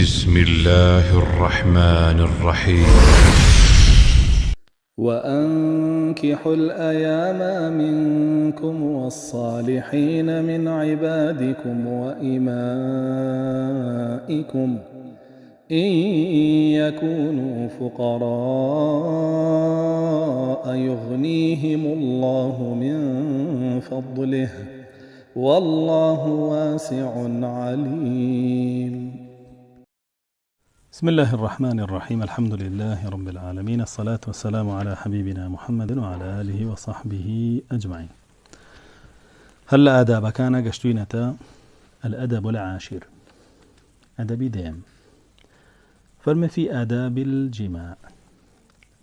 بسم الله الرحمن الرحيم. وأنكحوا الأيام منكم والصالحين من عبادكم وإمائكم إن يكونوا فقراء يغنيهم الله من فضله والله واسع عليم. بسم الله الرحمن الرحيم. الحمد لله رب العالمين، الصلاة والسلام على حبيبنا محمد وعلى آله وصحبه أجمعين. هل آداب كان قشتوينة الأدب العاشر أدبي ديم فرم في آداب الجماع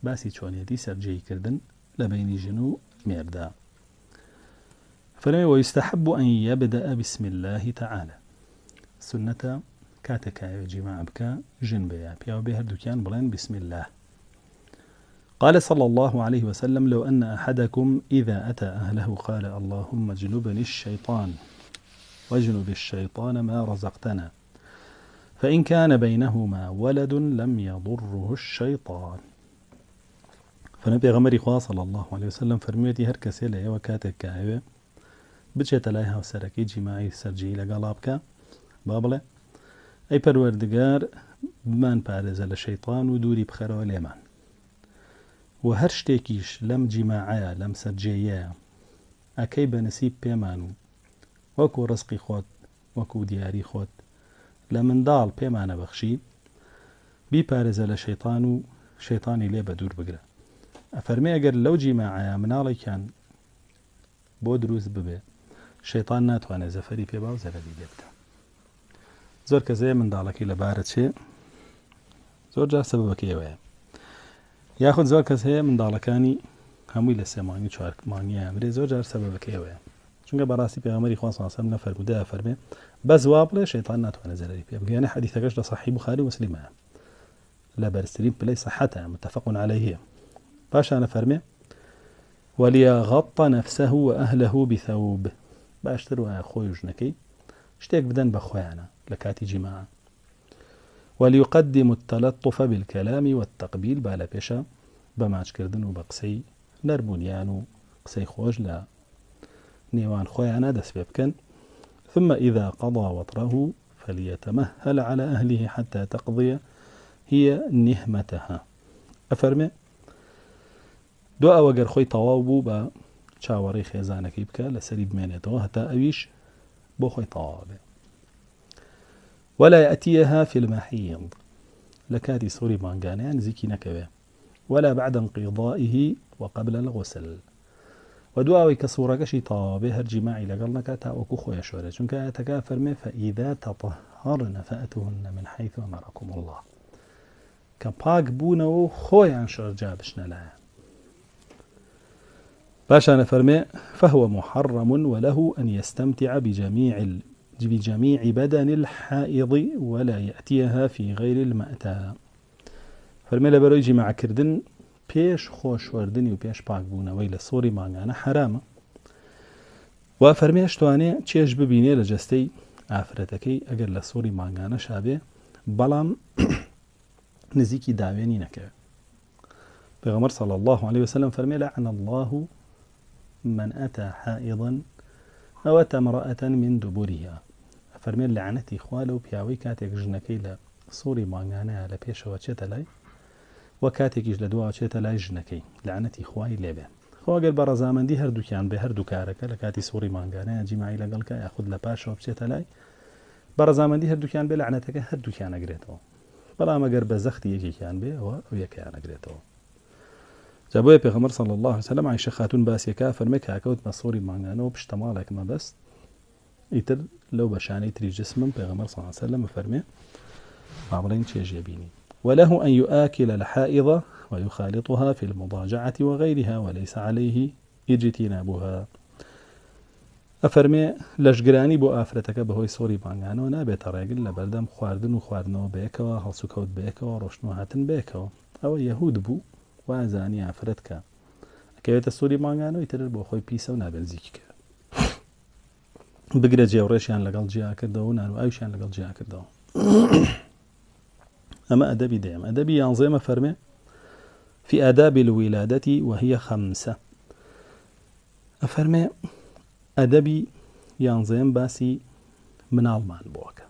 باسي شونيتي سرجي كردن لبين جنو ميردا. فرم ويستحب أن يبدأ بسم الله تعالى سنة كاتكا جماع بكا جنبيا بيا وبيها الدكان بلين بسم الله. قال صلى الله عليه وسلم: لو أن أحدكم إذا أتى أهله قال اللهم اجنبني الشيطان واجنب الشيطان ما رزقتنا، فإن كان بينهما ولد لم يضره الشيطان. فنبي غمري خواه صلى الله عليه وسلم فرميتي هر كسي لأي وكاتك كايوه بجيت لايها وسركي جماعي سرجي لقلابك بابله أي پروردگار بمان پارێزە لە شەیطان و دووری بخەرەوە لێمان، و هەر شتێکیش لەم جیماعەیە لەم سەرجێیەیە ئەکەی بە نسیب پێمان و وەکو ڕزقی خۆت وەکو دیاری خۆت لە منداڵ پێمانە بەخشی بیپارێزە لە شەیطان و شەیطانی لێ بە دوور بگرە. ئەفەرمێ ئەگەر لەو جیماعەیە مناڵێکیان بۆ دروست ببێ شەیطان ناتوانێت زەفەری پێ با و زەرەری لێ بدە. زۆر کەسەیە منداڵەکەی لەبارەت چێ زۆر جار سەبەبەکەیەوەیە، یاخود زۆر کەس هەیە منداڵەکانی هەمووی لە 3 مانگی 4 مانگی ئەمرێ زۆر جار سەبەبەکەیەوەیە، چونکە بەڕاستی پێغەمبەری خوا صلی الله علیه و سلم نەفەرموودە فەرمێ بەس وا بڵێ شەیطان ناتوانێت زەرەری پێ بگەێنێ. حەدیثەکەش لە صحیح بوخاری و مسلمە لە بەرزترین پلەی سەحەتە متفق عەلەیه. پاشانە فەرمێ وَلْيَغَطَّ نَفْسَهُ وَأَهْلَهُ بِثَوْبٍ، باشتر وایە خۆی و ژنەکەی شتێک بدەن بە خۆیانە لە کاتی جیماع. وليقدم التلطف بالكلام والتقبيل بالا بيشا بماچ كردن و بقسي نرمونيان و قسي خوش لا نيوان خويانا دس بيبكن. ثم إذا قضى وطره فليتمهل على أهله حتى تقضي هي نهمتها. أفرمي دو أوغر خوي طوابو با چاوري خيزانك يبكى لسريب مينيتو هتا أويش بو خوي طوابي. ولا يأتيها في المحيض لكاتي سوري مانغانيان زيكي نكوي ولا بعد انقضائه وقبل الغسل. ودواوي كسورة كشي طابه الجماعي لقلنك تاوكو خويا شوري چونك يتكافر من فإذا تطهرن فأتوهن من حيث أمركم الله كباك بونو خويا شور جابشنا لها. باشا فرمي فهو محرم وله أن يستمتع بجميع بدن الحائض ولا يأتيها في غير المأتى. فرمي لبروي جماع كردن بيش خوش وردني و بيش باك بونوي لصوري مانغانا حرامة. وفرمي اشتواني چيش ببيني لجستي آفرتكي اگر لصوري مانغانا شابه بلام نزيكي داويني نكا. پیغمبر صلى الله عليه وسلم فرمي لعن الله من أتى حائضا أو أتى امرأة من دبورها. فرمي لعنتي خوالو بياوي كاتك جنكي لصوري مانغانا لبيشو وچتلاي وكاتێکیش لە دواوە چێتە لای ژنەکەی لعنەتی خوای لێبێ. خۆ ئەگەر بە ڕەزامەندی هەردووکیان بێ هەردوو کارەکە لە کاتی سووڕی مانگانەیە جیماعی لەگەڵکە یاخود لە پاشەوە بچێتە لای بە ڕەزامەندی هەردووکیان بێ لعنەتەکە هەردووکیان ئەگرێتەوە، بەڵام ئەگەر بە زەختی یەکێکیان بێ ئەوە ئەو یەکیان ئەگرێتەوە. جا بۆیە پێغەمبەر صلی الله علیه وسلم عایشە خاتون باسیەکە فەرمێ کاکەوت بە سووڕی مانگانەوە پشتە ماڵێک مەبەست ئیتر لەو بەشانەی تری جسمم پێغەمبەر صلی الله علیه وسلم فەرمێ با بڵێن چێژ بینی. وله أن يؤكل الحائض ويخالطها في المضاجعة وغيرها وليس عليه اجتنابها. أفرمي لشگرانی بو آفرتك بهوي سوري مانغانو نابێتە ڕێگل لە بەردەم خواردن و خواردنەوە بەیەکەوە هەڵسوکەوت بەیەکەوە ڕۆشن و هاتن بەیەکەوە. ئەوە یەهود بوو وازانی ئافرەتکە ئەکەوێتە سووری مانگانەوە ئیتر بۆ خۆی پیسە و نابێنزیکی کرد بگرە جێوڕێشیان لەگەڵ جیا کردەوە و نان و ئاویشیان لەگەڵ جیا کردەوە. أما أدبي دائم أدبي ينظم فرمي في آداب الولادة وهي 5 أفرمي أدبي ينظم باسي من المان بوكا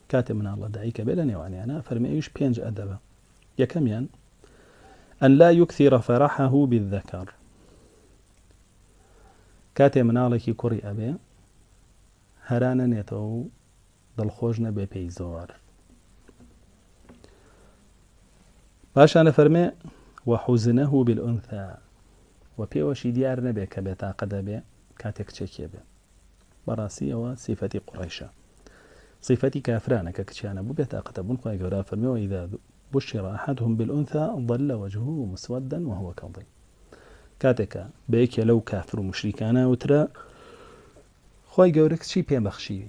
كاتب من الله دعيك بلا نواني أنا أفرمي إيش بينج أدبا يكميان أن لا يكثر فرحه بالذكر كاتب من الله كي كوري أبي هرانا نيتو دلخوجنا ببيزور باش أنا فرمي وحزنه بالأنثى وبيوشي ديار نبي كبتا قدبي كاتك تشكي بي براسي وصفة قريشة صفة كافرانة ككتشانا ببتا قدبون قوي قرا فرمي وإذا بشر أحدهم بالأنثى ظل وجهه مسودا وهو كظيم كاتك بيك لو كافر مشركانا وترى خوي قورك شي بيان بخشي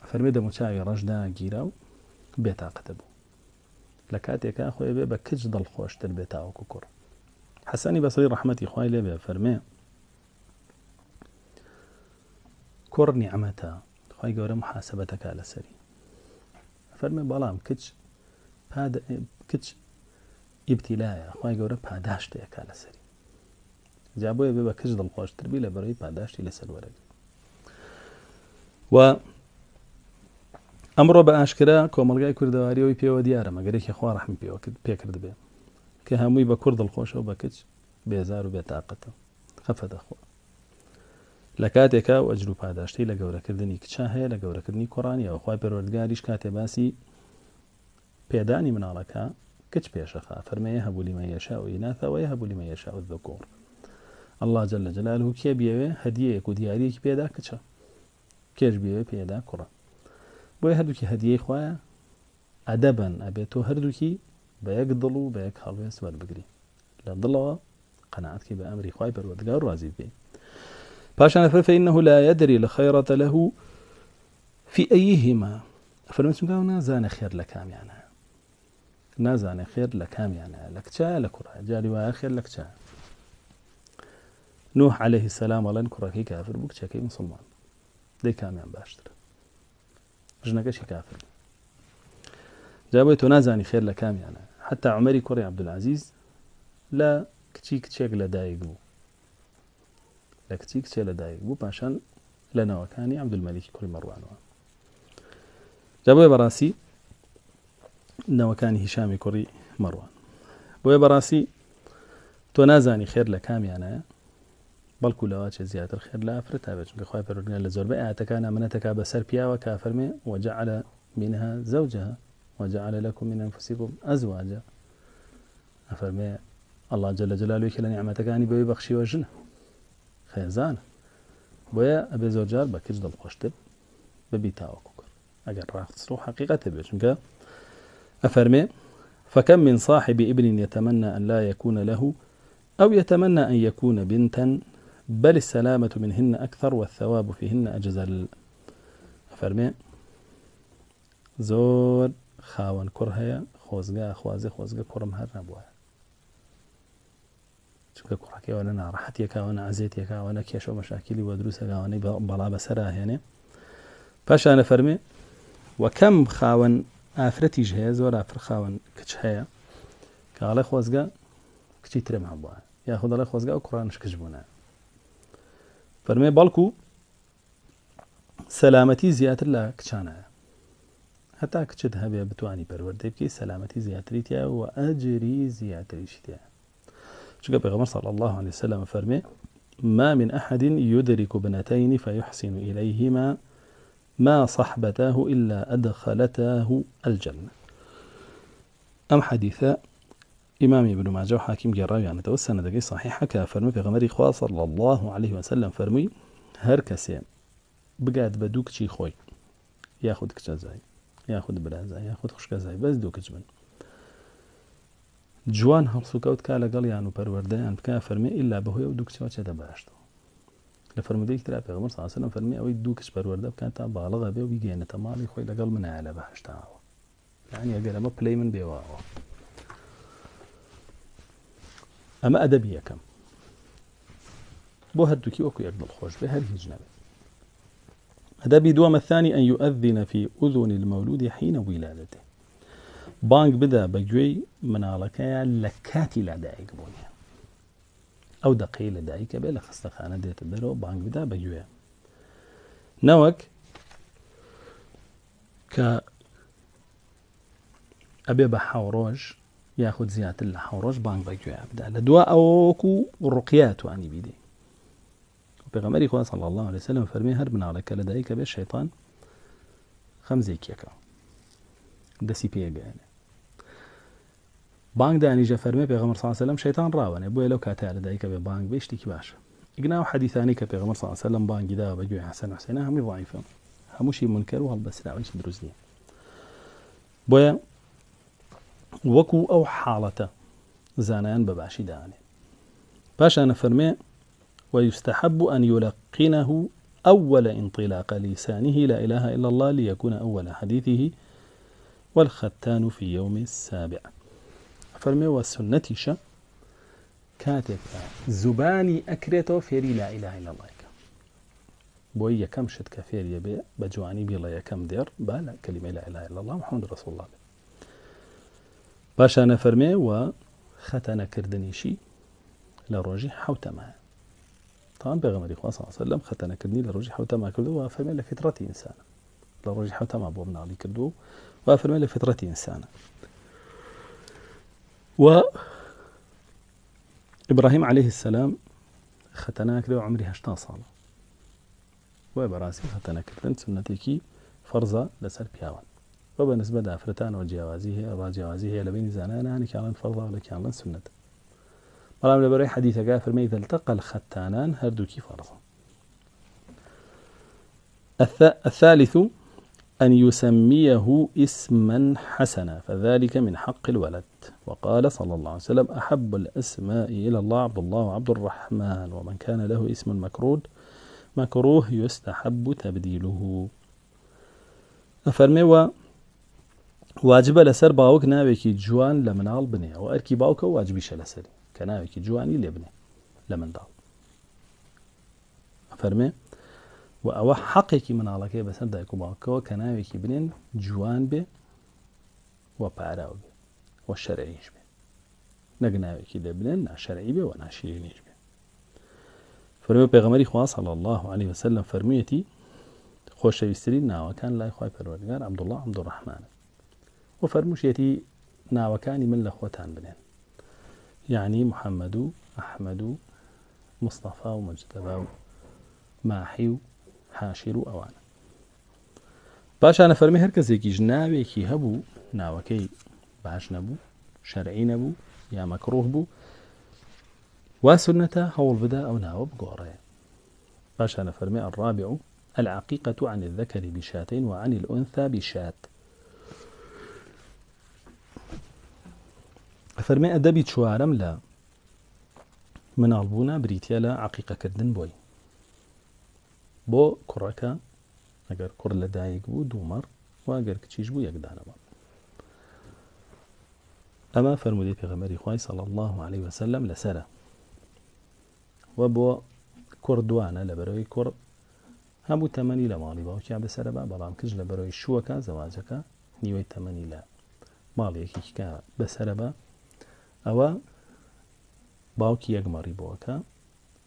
فرمي دموتاوي رجدا جيراو بيتا قدبو لكاتك أخوي بيبا كج ضل خوش تربيتا وكوكور حساني بصري رحمتي خوي لي فرمي كور نعمتا خوي قورا محاسبتك على سري فرمي بلام كج هذا كج ابتلاء خوي قورا باداشتك على سري جابوي بيبا كج ضل خوش تربي لبري باداشتي لسر ورق و ئەمڕۆ بە ئاشکرا کۆمەڵگای کوردەواریەوەی پێوە دیارە مەگەرێکی خوا ڕەحمی پێکرد بێ کە هەمووی بە کوڕ دڵخۆشە و بە کچ بێزار و بێتاقەتە خەفە دەخوا لە کاتێکا و ئەجر و پاداشتی لە گەورەکردنی کچا هەیە لە گەورەکردنی کوڕانیەوە خوای پەروەردگاریش کاتێ باسی پێدانی مناڵەکە کچ پێشەخا فەرمێ هەبوو لیمەن یەشاء ئیناثا وەیهەب لیمەن یەشاء الذکور الله جل جلاله کێ بێوێ هەدیەیەک و دیاریەکی پێدا کچە کێش بێوێ پێدا کوڕە بۆیە هەردووکی هەدیەی خوایە ئەدەبەن ئەبێتۆ هەردووکی بە یەک دڵ و بە یەک هەڵوێست وەربگری لە دڵەوە قەناعەتکی بە ئەمری خوای پەروەردگار ڕازی بێ پاشان فإنه لا يدري الخيرة له في أيهما فەرمێ چونکە نازانێ خێر لە کامیانە نازانێ خێر لە کامیانە لە کچایە لە کوڕە جاری وایە خێر لە کچایە نوح عليه السلام وەڵێن کوڕەکەی کافر بوو کچەکەی مسلمان دەی کامیان باشترە ژنەکەشی کافر جابوی تۆ نازانی خێر لە کامیانە حتا عومەری کوڕی عەبدولعەزیز لە کچی کچێک لەدایک بوو لە کچی کچێ لەدایک بوو پاشان لە ناوەکانی عەبدولمەلیکی کوڕی مەڕوانەوە جابوی بەڕاستی ناوەکانی هیشامی کوڕی مەڕوان بۆیە بەڕاستی تۆ نازانی خێر لە کامیانە بەڵکو لەوە چێ زیاتر خێر لە ئافرەتا بێت چونکە خوای پەروەردگار لە زۆربەی ئاەتەکانە منەتەکا بەسەر پیاوە کە فەرمێ وجعل منها زوجها وجعل لكم من أنفسكم أزواجا أفرمي الله جل جلاله كلا نعمتكاني بوي بخشي وجنه خيزانه بويا أبي زوجار بكج دل خوشتب ببيتا وكوكر أجر راح تصروح حقيقته بيشنك أفرمي فكم من صاحب ابن يتمنى أن لا يكون له أو يتمنى أن يكون بنتا بل السلامة منهن أكثر والثواب فيهن أجزل أفرمي زور خاوەن کوڕ هەیە خۆزگا خوازێ خۆزگە کوڕم هەر نەبووە چونکە کوڕەکەیەوە ناڕەحەتێکاوە عەزێتێکاوە نە کێشە و مەشاکیلی وە دروستەکاوانەی بەڵا بەسەرا هێنێ پاشانە فەرمێ وەکەم خاوەن ئافرەتیش هەیە زۆر ئافر خاوەن کچ هەیە کاڵێ خۆزگە کچی ترم هەبووە یاخود دەڵێ خۆزگا و کوڕانش کچ بوونە فەرمێ بەڵکو سەلامەتی زیاتر لە کچانەیە هەتا کچت هەبێ بتوانی پەروەردەی بکەی سەلامەتی زیاتری تایە و ئەجری زیاتریشی تایە چونکە پێغەمبەر صلی الله عليه وسلم فەرمێ ما من أحد يدرك ابنتين فيحسن إليهما ما صحبتاه إلا أدخلتاه الجنة أم حديثة إمام ابن ماجه وحاكم جراوي يعني توسنا دقي صحيحة كفرمي في غمري خوا صلى الله عليه وسلم فرمي هر كسي بقاد بدوك شي خوي ياخد كجزاي ياخد برازاي ياخد خشكزاي بس دوك جبن جوان هەڵسوکەوت کا لەگەڵ یان و پەروەردەیان بکە فەرمێ ئیلا بەهۆی ئەو دوو کچەوە چێتە باشتەوە لە فەرمودەیەکی ترا پێغەمبەر صلی الله علیه و سلم فەرمێ ئەوەی دوو کچ پەروەردە بکات تا باڵغە بێ و بیگەێنێتە ماڵی خۆی لەگەڵ منایە لە بەهەشتاوە یعنی ئەگەر ئەمە پلەی من بێواوە ئەمە ئەدەبی یەکەم بۆ هەردووکی وەکو یەک دڵخۆش بێ هەر هیچ نەبێت أدب دوام الثاني أن يؤذن في أذن المولود حين ولادته بانگ بدا بەگوێی مناڵەکەیە لە کاتی لادایک بوونیە ئەو دەقەی لەدایکە بێ لە خستەخانە دێتە دەرەوە بانگ بدا بەگوێ نەوەک کە ئەبێ بە حەوڕۆژ یاخود زیاتر لە حەوڕۆژ بانگ بەگوێ بدا لە دووە ئەوەکو ڕوقیا توانی بیدێ پێغەمبەری خوا صلی الله علیه وسلم فەرمێ هەر مناڵەکە لەدایکە بێ شەیطان خەمزێکیەکە دەسی پێگەیەنێ بانگ دانیژە فەرمێ پێغەمبەر صلی الله علیه وسلم شەیطان ڕاوەنێ بۆیە لەو کاتە لەدایکە بێ بانگ بێ شتێکی باشە ئیگناو حەدیثانی کە پێغەمبەر صلی الله علیه وسلم بانگی دا بەگوێی حەسەن و حوسێن هەمووی ضعیفە هەمووشی منکەر و هەڵبەسراوی دروست نییە بۆیە وەکو ئەو حاڵەتە زانایان بەباشی دانێ پاشانە فەرمێ ويستحب أن يلقنه أول انطلاق لسانه لا إله إلا الله ليكون أول حديثه والختان في يوم السابع فرمي والسنة كاتب زباني أكريتو فيري لا إله إلا الله بوي يكم شد كفير يبي بجواني بيلا يكم دير بالا كلمة لا إله إلا الله محمد رسول الله باشا أنا فرمي وختنا كردنيشي لروجي حوتما طبعا بيغمري خواه صلى الله عليه وسلم ختنا كردني لروجي حوتما كردو وفرمي لفطرة إنسان لروجي حوتما بو من علي كردو وفرمي لفطرة إنسان و إبراهيم عليه السلام ختنا كردو عمري 8 سال وبراسي ختنا كردن سنتيكي فرضة لسر بياوان وبالنسبة لأفرتان وجوازيه راجوازيه لبين زانانا يعني كان فرضة ولا كان سنة مرام لبري حديث قال فرمي إذا التقى الختانان هردوكي فرضا الثالث أن يسميه اسما حسنا فذلك من حق الولد وقال صلى الله عليه وسلم أحب الأسماء إلى الله عبد الله وعبد الرحمن ومن كان له اسم مكروه يستحب تبديله فرمي واجب لسر باوك ناويكي جوان لمنال بني وأركي باوك واجبيش لسري كناويكي جواني لبني لمندال فرمي وأو حقيقي منالك بس دايكو باوك كناويكي بنين جوان به وباراو به والشرعيش به نقناويكي لبنين نا شرعي به ونا شيرينيش به فرمي بيغمري خواه صلى الله عليه وسلم فرميتي خوش ويسترين ناوة كان لا يخوي پروردگار عبد الله عبد الرحمن وفرموشيتي ناوة كاني من لخوتان بنين يعني محمد أحمد مصطفى ومجتبى ماحي حاشر أوانا باش أنا فرمي هركزيكي جناويكي هبو ناوكي باش نبو شرعي نبو يا مكروه بو وسنته هول بدا أو ناو بقوري باش أنا فرمي الرابع العقيقة عن الذكر بشاتين وعن الأنثى بشات فرمي أدبي شوارم لا من البونا بريتيا لا عقيقة كردن بوي بو كركا اگر كر لدايق بو دومر واگر كتشيش بو يقدانا با أما فرمودي بيغمري خواي صلى الله عليه وسلم لسرة وبو كر دوانا لبروي كر همو تمني لمالي باوكي بسرة با بلام كج لبروي شوكا زواجكا نيوي تمني لا مالي كيكا بسرة با ئەوە باوکی یەک مەڕی بووەکە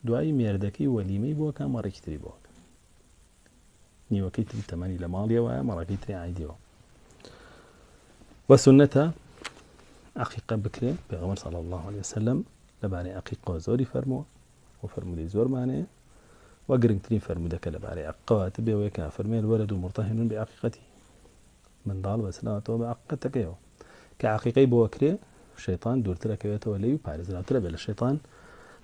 دوایی مێردەکەی وەلیمەی بووەکە مەڕێکی تری بووەکە نیوەکەی تری تەمەنی لە ماڵیەوەیە مەڕەکەی تری عایدیەوە وسنەتە عەقیقە بکرێ پێغەمبەر صلی الله عليه وسلم لەبارەی عەقیقە زۆری فەرمووە و فەرمودەی زۆرمانەیە و گرنگترین فەرمودەکە لەبارەی عەقیقەوە بێەوەیە کە فەرمێ الولد مرتهن بعقیقته منداڵ بەسراوەتەوە بە عەقیقەکەیەوە کە عەقیقەی بۆ کرێ شەیطان دوورترەکەوێتەوە لێی و پارێزراوترە بێ لە شەیطان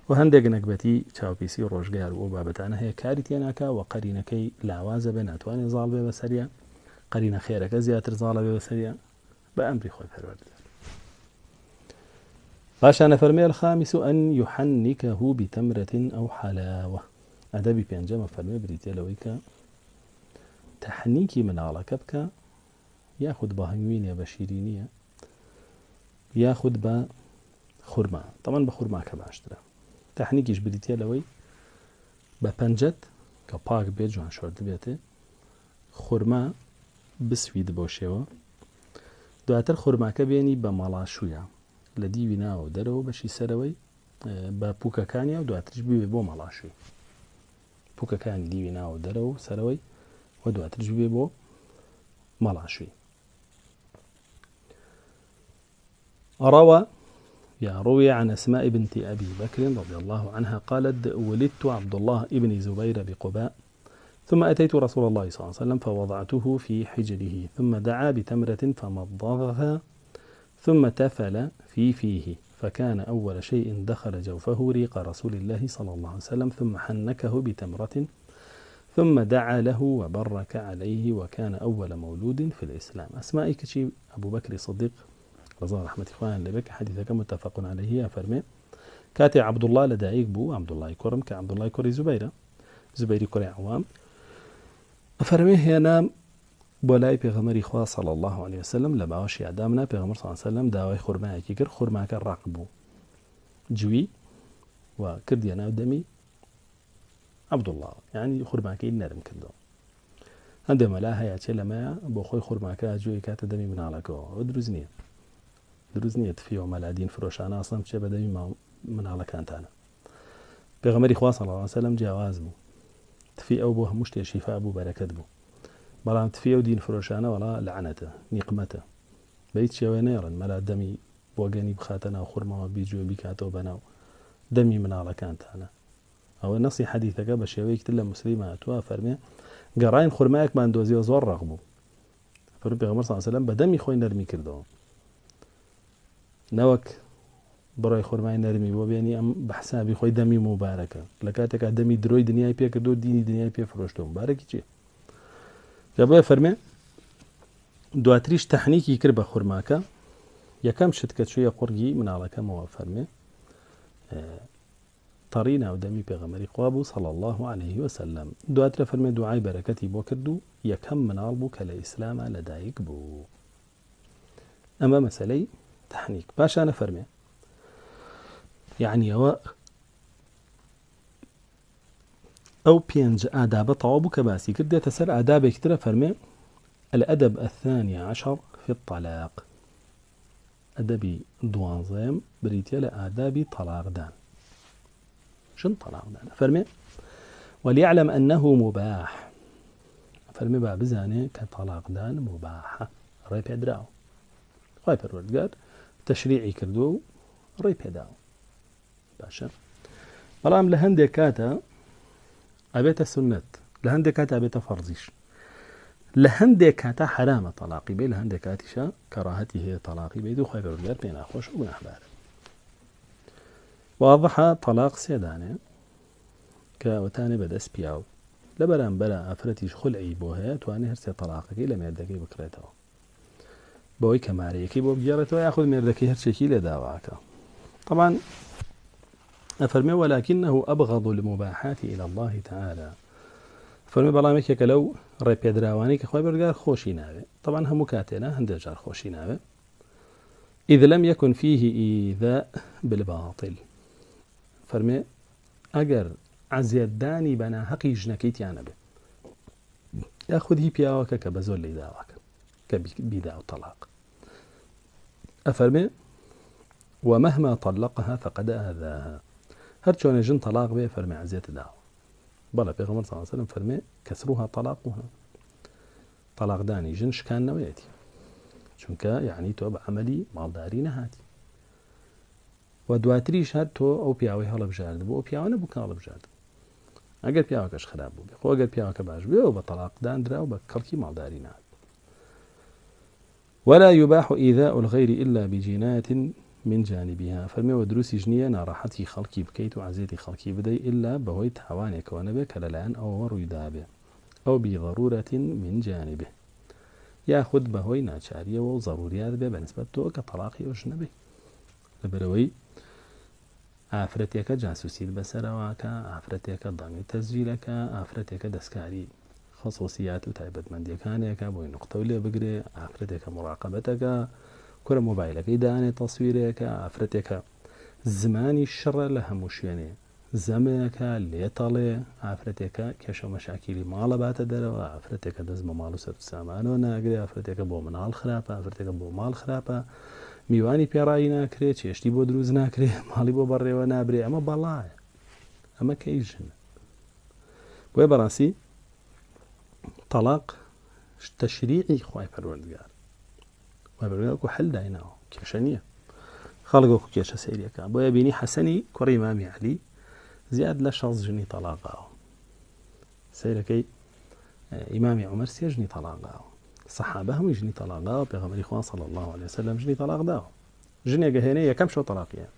و هەندێک نەکبەتی چاوپیسی و ڕۆژگار و بابەتانە هەیە کاری تێناکا و قەرینەکەی لاوازە بێ ناتوانێت زاڵ بێ بەسەریە قەرینە خێرەکە زیاتر زاڵە بێ بەسەریە بە ئەمری خۆی پەروەردگار باشانە فەرمێ الخامس أن يحنكه بتمرة أو حلاوة ئەدەبی پێنجەمە فەرمێ بریتێ لەوەی کە تەحنیکی مناڵەکە بکە یاخود بە هەنگوینێ بە شیرینیە ياخد با خورما طبعا بخورما كباشترا تحنيكيش بديتيا لوي بپنجت كباك بيت جوان شورد بيته خورما بسويد بوشيوا دواتر خورماکە بێنی بە مەڵاشوویە لە دیوی ناوە دەرەوە بەشی سەرەوەی بە پووکەکانی و دواترش بوێ بۆ مەڵاشوی پووکەکانی دیوی ناوە دەرەوە سەرەوەی و دواترش بوێ بۆ مەڵاشوی. روي عن أسماء بنت أبي بكر رضي الله عنها قالت ولدت عبد الله ابن زبير بقباء ثم أتيت رسول الله صلى الله عليه وسلم فوضعته في حجره ثم دعا بتمرة فمضغها ثم تفل في فيه فكان أول شيء دخل جوفه ريق رسول الله صلى الله عليه وسلم ثم حنكه بتمرة ثم دعا له وبرك عليه وكان أول مولود في الإسلام. أسماء كشي أبو بكر الصديق رضي رحمة إخوان لبك حديثك متفق عليه أفرمي كاتي عبد الله لدايك بو عبد الله كرم كعبد الله كري زبيري كري عوام أفرمي هنا بولاي بيغمر إخوة صلى الله عليه وسلم لباوشي عدامنا بيغمر صلى الله عليه وسلم داوي خرماء كيكر خرماء كالراقبو جوي وكردينا ودمي عبد الله يعني خرماء كي نرم كردو عندما لا هياتي لما بوخوي خرماء كاجوي كات دمي من علاكو ودروزنية فيه ملادين فروشانا أصلا بشي بدمي من على كانتانا بيغمر إخوة صلى الله عليه وسلم جواز بو تفي أو بوه مشتي شفاء بو بركة بو بلام تفي أو دين فروشانا ولا لعنته نقمته بيت شوينيرا ملا دمي بوغاني بخاتنا وخرما بيجو بكاتو بناو دمي من على كانتانا أو نصي حديثك بشيويك تلا مسلمات وفرمي قراين خرماك ما اندوزي وزور رغبو فرمي بيغمر صلى الله عليه وسلم بدمي خوي نرمي كردو نوك بڕای خۆرمای نەرمی بۆ بێنی ئەم بە حسابی خۆی دەمی مبارەکە لە کاتێکا دەمی درۆی دنیای پێکردو دینی دنیای پێ فرۆشتەوە مبارەکی چیە جا بۆیە فەرمێ دواتریش تەحنیکی کرد بە خورماکە یەکەم شت کە چوویە قورگی مناڵەکەمەوە فەرمێ تەڕی ناودەمی پێغەمبەری خوا بوو صلی الله عليه وسلم دواترە فەرمێ دوعای بەرەکەتی بۆ کرد و یەکەم مناڵ بوو کە لە ئیسلامە لەدایک بوو. ئەمە مەسەلەی تەحنیک. پاشانە فەرمێ يعني أو بينج آداب طواب كباسي كده تسأل آداب كتير فرمي الأدب 12 في الطلاق أدبي دوانزيم بريتيا لآداب طلاق دان شن طلاق دان فرمي وليعلم أنه مباح فرمي باب زاني كطلاق دان مباحة ريب يدراو خايف الورد قال تشريعي كردو ريب يدراو باشا بەڵام لە هەندێک کاتە ئەبێتە سنت لە هەندێک کاتە ئەبێتە فەرزیش لە هەندێک کاتە حرامە تەلاقی بێ لە هەندێک کاتیشە کەڕاهەتی هەیە تەلاقی بێت و خۆی پەروەردگار پێ ناخۆش و گوناحبارە. واضحە تەلاق سێدانێ کە وەتانێ بەدەست پیاو لە بەرامبەرە ئافرەتیش خولعی بۆ هەیە توانێت هەر سێ تەلاقەکەی لە مێردەکەی بکرێتەوە بەوەی کە مارەیەکەی بۆ بگێڕێتەوە یاخود مێردەکەی هەرچێکی لێ داواکە. طبعا أفرمي ولكنه أبغض المباحات إلى الله تعالى فرمي بلامك لو ريبي دراواني كخوي برقار خوشي ناوي طبعا هم كاتنا هندي جار خوشي ناوي إذ لم يكن فيه إيذاء بالباطل فرمي أجر عزيداني بنا حقي جنكيت يعني به يأخذ هي بياوك كبزول لي داوك كبيداء الطلاق. أفرمي ومهما طلقها فقد آذاها هر چۆنێ ژن طلاق بێ فەرمێ عزیەت داوە بەڵێ پێغەمبەر صلی الله عليه وسلم فەرمێ كسرها طلاقها طلاقدانی ژن شکاندنەوەیەتی چونکە یعنی تۆ بە عەمەلی ماڵداری نەهاتی و دواتریش هەر تۆ ئەو پیاوەی هەڵەبژاردبوو ئەو پیاوە نەبوو کە هەڵەبژاردبوو ئەگەر پیاوەکەش خراپ بوو بێ خۆ ئەگەر پیاوەکە باش بێ و بە طلاقدان دراو بە کەڵکی ماڵداری نهات. ولا يباح إيذاء الغير إلا بجناية من جانبها فرمي ودروسي جنية ناراحتي خلقي بكيت وعزيتي خلقي بدي إلا بهوي تحواني كونبه كللان أو رويدابه أو بضرورة من جانبه ياخذ بهوي ناچارية وضروريات به بنسبة تو كطلاقي وجنبه لبروي عفرتك جاسوسي بسرواك عفرتك ضمي تسجيلك عفرتك دسكاري خصوصيات وتعبد من ديكانك بوي نقطة اللي بقري عفرتك مراقبتك كره موبايلك إدانة تصويرك عفرتك زماني الشر لها مشيني زەمەیەکە لێتەڵێ ئافرەتێکە کێشە مەشاکیلی ماڵە باتە دەرەوە ئافرەتێکە دەست بە ماڵ و سەر سامانەوە ناگرێت ئافرەتێکە بۆ مناڵ خراپە ئافرەتێکە بۆ ماڵ خراپە میوانی پێڕایی ناکرێت چێشتی بۆ دروست ناکرێت ماڵی بۆ بەڕێوە نابرێ ئەمە بەڵایە ئەمە کەی ژن بۆیە بەڕاستی تەلاق تەشریعی خوای پەروەردگار وەکو حەل دایناوە کێشە نییە خەڵک وەکو کێشە سەیریەکە بۆیە بینی حەسەنی کوڕی ئیمامی عەلی زیاد لە 6 ژنی تەلاقاوە سەیرەکەی ئیمامی عومەر 3 ژنی تەلاقاوە سەحابە هەمووی ژنی تەلاقاوە پێغەمبەری خوا صلی الله عليه وسلم ژنی تەلاق داوە ژنێکە هێنێ یەکەم شەو تەلاقیە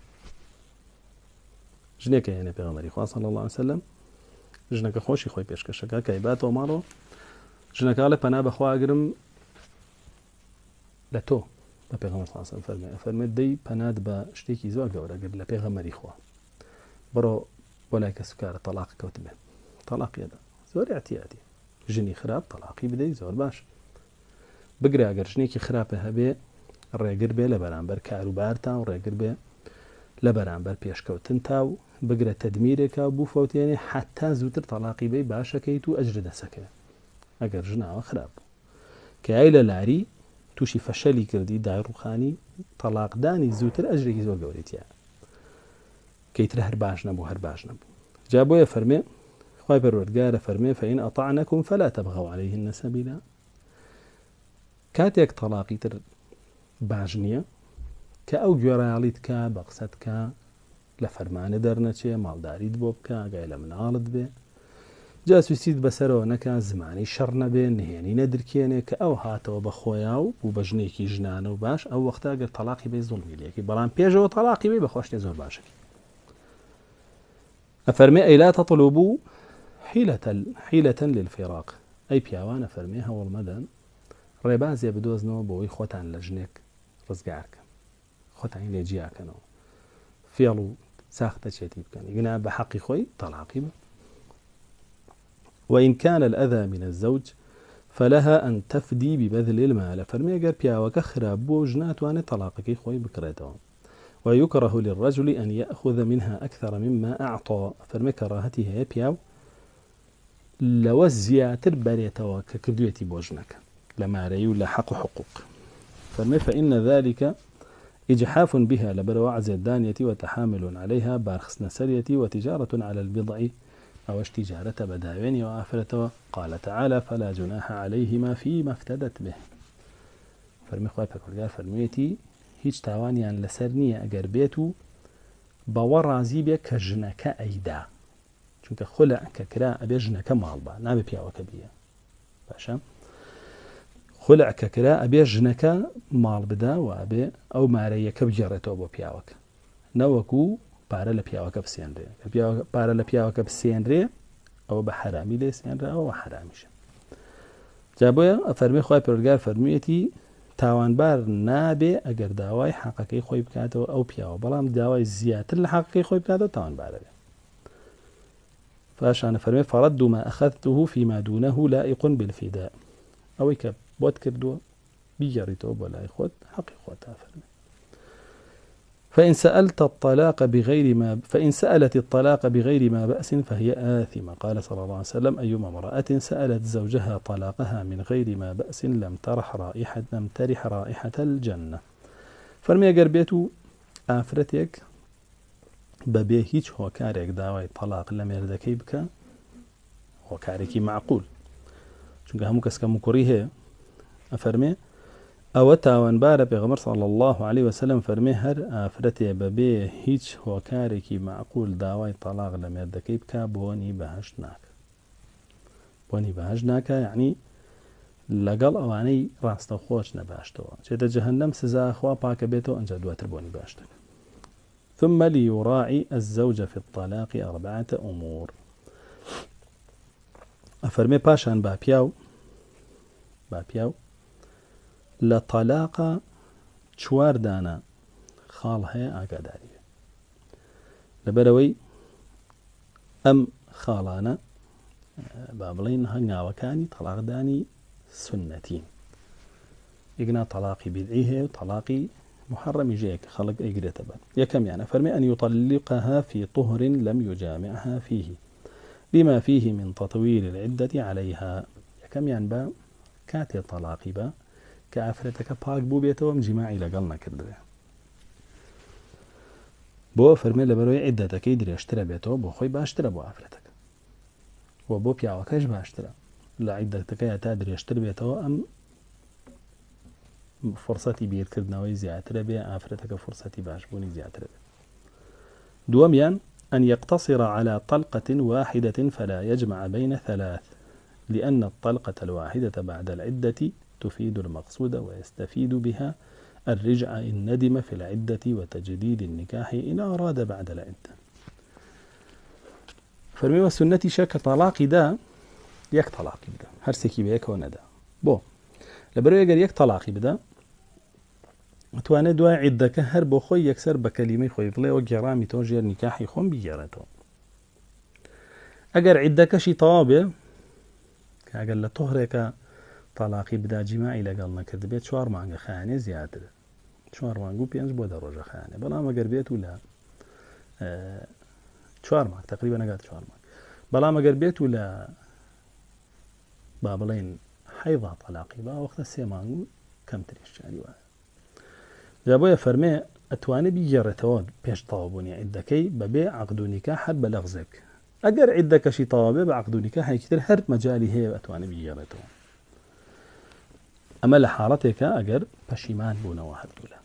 ژنێکە هێنێ پێغەمبەری خوا صلی الله عليه وسلم ژنەکە خۆشی خۆی پێشکەشەکە کە هیباتەوە ماڵەوە ژنەکە لە پەنا بەخوا ئەگرم لە تۆ بە پێغەمبەر صلی الله عليه وسلم فەرمێت دەی پەنات بە شتێکی زۆر گەورەگرت لە پێغەمبەری خوا بڕۆ بۆ لای کە سوکارە تەلاق کەوت بێ تەلاقیەدا زۆر احتیاطی ژنی خراپ تەلاقی بدەی زۆر باش بگرە ئەگەر ژنێکی خراپە هەبێ ڕێگر بێ لە بەرامبەر کاروبارتا و ڕێگر بێ لە بەرامبەر پێشکەوتن تا و بگرە تەدمیرێکە بوو فەوتێنێ حتا زووتر تەلاقی بێ باشەکەیت و ئەجر دەسەکەوێت ئەگەر ژناوە خراپ کە ئای لە لاری تووشی فەشەلی کردی دایڕوخانی تەلاقدانی زووتر ئەجرێکی زۆر گەورەیە کەیتر هەر باش نەبوو هەر باش نەبوو جا بۆیە فەرمێ خوای پەروەردگارە فەرمێ فەئین ئەطعنەکم فەلا تەبغەو عەلەیهن سەبیلا کاتێک تەلاقی تر باش نییە کە ئەو گوێڕایاڵیت کە بە قسەت کە لە فەرمانە دەرنەچێ ماڵداریت بۆ بکە ئەگای لە مناڵت بێ جاسوسیت بەسەرەوە نەکە زمانی شەڕ نەبێ نهێنی نەدرکێنێ کە ئەو هاتەوە بە خۆیا و بوو بە ژنێکی ژنانە و باش ئەو وەختە گەر تەلاقی بێ زوڵمی لێکی بەڵام پێشەوە تەلاقی بێ بەخۆشتێ زۆر باشەکە ئەفەرمێ ئەی لا تەطلبوا حیلة للفراق ئەی پیاوانە فەرمێ هەوڵ مەدەن ڕێبازێ بدۆزنەوە بۆی خۆتان لە ژنێک ڕزگارکە خۆتان لێ جیاکەنەوە فێڵ و ساختە چێتی بکەن ئیگنا بە حەقی خۆی تەلاقی بە وإن كان الأذى من الزوج فلها أن تفدي ببذل المال فرمي قال بياوك خراب بو جنات وان طلاقك خوي بكريتهم ويكره للرجل أن يأخذ منها أكثر مما أعطى فرمي كراهته هي بياو لو الزياتر بريتوا ككردويتي بوجنك لما ريو لحق حقوق فرمي فإن ذلك إجحاف بها لبرواعز الدانية وتحامل عليها بارخص سرية وتجارة على البضع أو تجارة بداوين وآفرة قال تعالى فلا جناح عليهما فيما افتدت به فرمي خواه بكرگار فرميتي هیچ تاوانیان لەسەر نییە ئەگەر بێت و بەوە ڕازی بێ کە ژنەکە ئەیدا چونکە خولع کە کرا ئەبێ ژنەکە ماڵ بە نابێ پیاوەکە بیە باشە خولع کە کرا ئەبێ ژنەکە ماڵ بدا و ئەبێ ئەو مارەیەکە بگێڕێتەوە بۆ پیاوەکە نەوەکو پارە لە پیاوەکە بسێنرێ پارە لە پیاوەکە بسێنرێ ئەوە بە حرامی لێ سێنراوە حرامیشە جا بۆیە فەرمی خوای پەروەردگار فەرموویەتی تاوانبار نابێ ئەگەر داوای حەقەکەی خۆی بکاتەوە ئەو پیاوە بەڵام داوای زیاتر لە حەقەکەی خۆی بکاتەوە تاوانبارە بێ فاشانە فەرمێ فەرەد ما ئەخەذته فيما دونه لائق بالفداء ئەوەی کە بۆت کردووە بیگەڕیتەوە بۆ لای خۆت حەقی خۆت تا فەرمێ فإن سألت الطلاق بغير ما بأس فهي آثمة قال صلى الله عليه وسلم أيما امرأة سألت زوجها طلاقها من غير ما بأس لم ترح رائحة الجنة فرمي أقر بيتو آفرتك ببيه هيج هو كاريك داوي طلاق لم يردكي بك هو كاريكي معقول چونکە هەموو کەس کە مکوڕی هەیە ئەفەرمێ ئەوە تاوانبارە پێغەمبەر صلی الله عليه وسلم فەرمێ هەر ئافرەتێ بەبێ هیچ هۆکارێکی معقول داوای تەلاق لە مێردەکەی بکە بۆنی بەهەشت ناکە یعنی لەگەڵ ئەوانەی ڕاستەخۆش نەباشتەوە چێتە جەهەنەم سزا خوا پاکە بێتەوە ئەنجا دواتر بۆنی باش دەکە ثم ليراعي الزوج في الطلاق 4 أمور ئەفەرمێ پاشان باپیاو لە تەلاقە 4 دانە خاڵ هەیە ئاگاداری لەبەرەوەی ئەم خاڵانە با بڵین هەنگاوەکانی تەلاقدانی سنەتین ئیگنا تەلاقی بیدعی هەیە و تەلاقی محرم جيك خلق أيقريت بان يكم يعني فرمي أن يطلقها في طهر لم يجامعها فيه لما فيه من تطويل العدة عليها يكم يعني با كاتي طلاقي با كافرتك باك بو بيته من جماعي لقلنا كردوه بو فرمي لبروي عدتك يدري اشترى بيته بو خوي باشترى بو افرتك وبو بيعوكش باشترى لا عدتك يا تادري اشترى بيته ام فرصتي بير كردناوي زياتر بي افرتك فرصتي باشبوني زياتر بي دوميان أن يقتصر على طلقة واحدة فلا يجمع بين ثلاث لأن الطلقة الواحدة بعد العدة تفيد المقصود ويستفيد بها الرجع إن ندم في العدة وتجديد النكاح إن أراد بعد العدة فرمي والسنة شك طلاق دا يك طلاق بدا هرسكي بيك وندا بو لبرو يقر يك طلاق بدا توانه دوای عدەکە هەر بۆ خۆی یەکسەر بە کەلیمەی خۆی بڵێ ئەو گێڕامی تۆ ژێر نیکاحی خۆم بیگێڕێتەوە ئەگەر عیدەکەشی تەواو بێ کە ئەگەر لە تۆهرێکە تەلاقی بدا جیماعی لەگەڵ نەکرد بێت 4 مانگە خایانێ زیاتر 4 مانگ و 5 بۆ 10 ڕۆژە خایانێ بەڵام ئەگەر بێت و لە 4 مانگ تقریبا نەگات 4 مانگ بەڵام ئەگەر بێت و لە با بڵێن حەیضا تەلاقی با وەختە 3 مانگ و کەمتریش جاری وایە جابويا فرمي أتواني بيجرتوان بيش طابوني عدكي ببيع عقد نكاح بلغزك أجر عدك شي طابة بعقد نكاح كتير هر مجالي هي أتواني بيجرتوان أما لحالتك أجر بشيمان بونا واحد دولا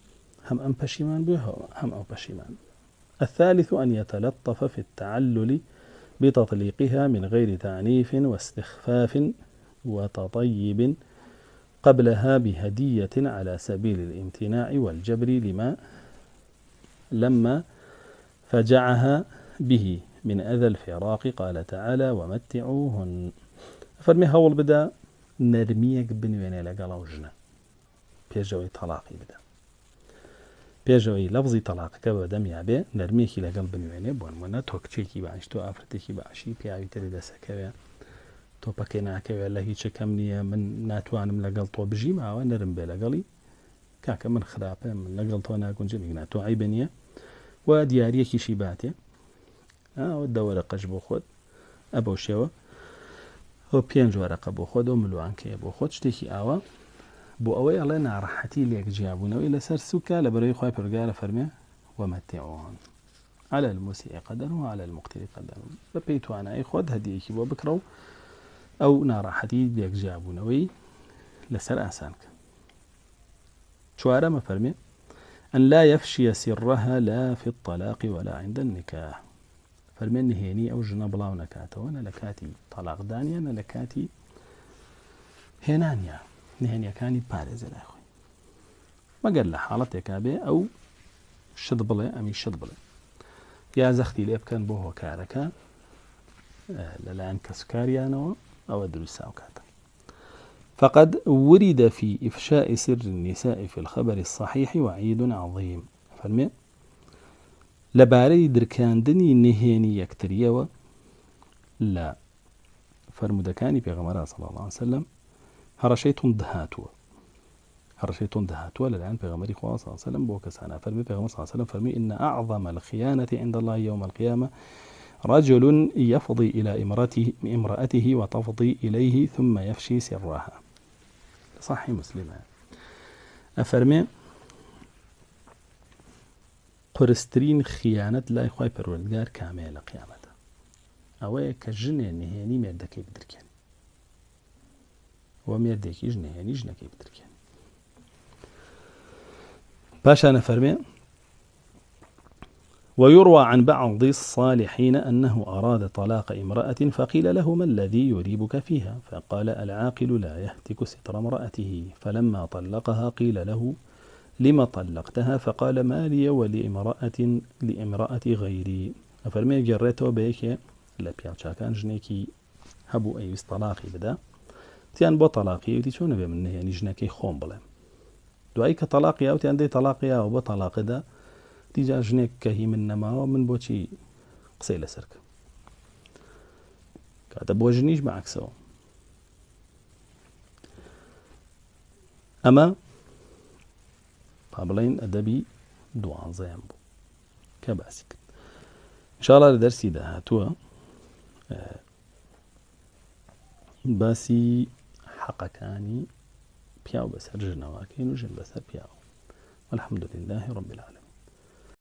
هم أم بشيمان بوها هم أو بشيمان الثالث أن يتلطف في التعلل بتطليقها من غير تعنيف واستخفاف وتطيب قبلها بهدية على سبيل الامتناع والجبر لما فجعها به من أذى الفراق قال تعالى ومتعوهن فرمي هول بدا نرميك بنويني لقلا وجنة بيجوي طلاقي بدا بيجوي لفظي طلاقك بدم يعبي نرميك لقل بنويني بوان منا توكتشيكي باعش تو أفرتكي باعشي بيعوي تريد سكويا تۆ پەکەی ناکەوێت لە هیچ کەم نییە من ناتوانم لەگەڵ تۆ بژیماوە نەرم بێ لەگەڵی کاکە من خراپە من لەگەڵ تۆ ناگونجێ ناتۆ عیبە نییە و دیارەکیشی باتێ ئەوە دەوەرەقەش بۆ خۆت ئەبەو شێوە ئەو 5 وەرەقە بۆ خۆت و ملوانکەیە بۆ خۆت شتێکی ئاوە بۆ ئەوەی ئەڵێ ناڕەحەتی لێک جیابوونەوەی لەسەر سووکە لە بەرەوەی خۆی پەروەردگار فەرمێ ومەتیعوهن على المسيء قدر وعلى المقتر قدر بەپێی توانایی خۆت هەدیەکی بۆ بکڕە و أو ناراحتي بيك جابونوي لسر آسانك شوارا ما فرمي أن لا يفشي سرها لا في الطلاق ولا عند النكاح فرمي النهيني أو جناب الله ونكاته وانا لكاتي طلاق دانيا أنا لكاتي هنانيا نهينيا كاني بارز الأخوي ما قال له حالتك أبي أو شدبلة أمي شدبلة يا زختي ليب كان بوه كاركا للان كسكاريانو أو دروسا وكاتا فقد ورد في إفشاء سر النساء في الخبر الصحيح وعيد عظيم فرمي لباري دركاندني نهيني يكتريوا لا فرمدكاني بيغمرا صلى الله عليه وسلم هرشيتون دهاتوا للآن بيغمري خواه صلى الله عليه وسلم بوكسانا فرمي بيغمر صلى الله عليه وسلم فرمي إن أعظم الخيانة عند الله يوم القيامة رجل يفضي إلى امرأته وتفضي إليه ثم يفشي سرها صحيح مسلم أفرمي قرسترين خيانة لا يخوي پروردگار كامل قيامته أوه كجنة نهيني مردكي بدركين ومردكي جنهيني جنكي بدركين باشا نفرمي ويروى عن بعض الصالحين أنه أراد طلاق امرأة فقيل له ما الذي يريبك فيها فقال العاقل لا يهتك ستر امرأته فلما طلقها قيل له لما طلقتها فقال ما لي لامرأة غيري أفرمي جريته بيك لبيعشا كان جنيكي هبو أي طلاقي بدا تيان بو طلاقي وتي شو نبي منه يعني جنكي خوم بلا دعيك طلاقي أو تيان دي طلاقي أو بطلاق دا تيجا جنيك كهي من نما ومن بوشي قصي لسرك كاتب وجنيش معك سوا أما بابلين أدبي دوانزەیان بوو کە باسی کرد. ئینشاڵڵا لە دەرسی داهاتووە باسی حەقەکانی پیاو بەسەر ژنەوەکەین و ژن بەسەر پیاو. والحمد لله رب العالمين.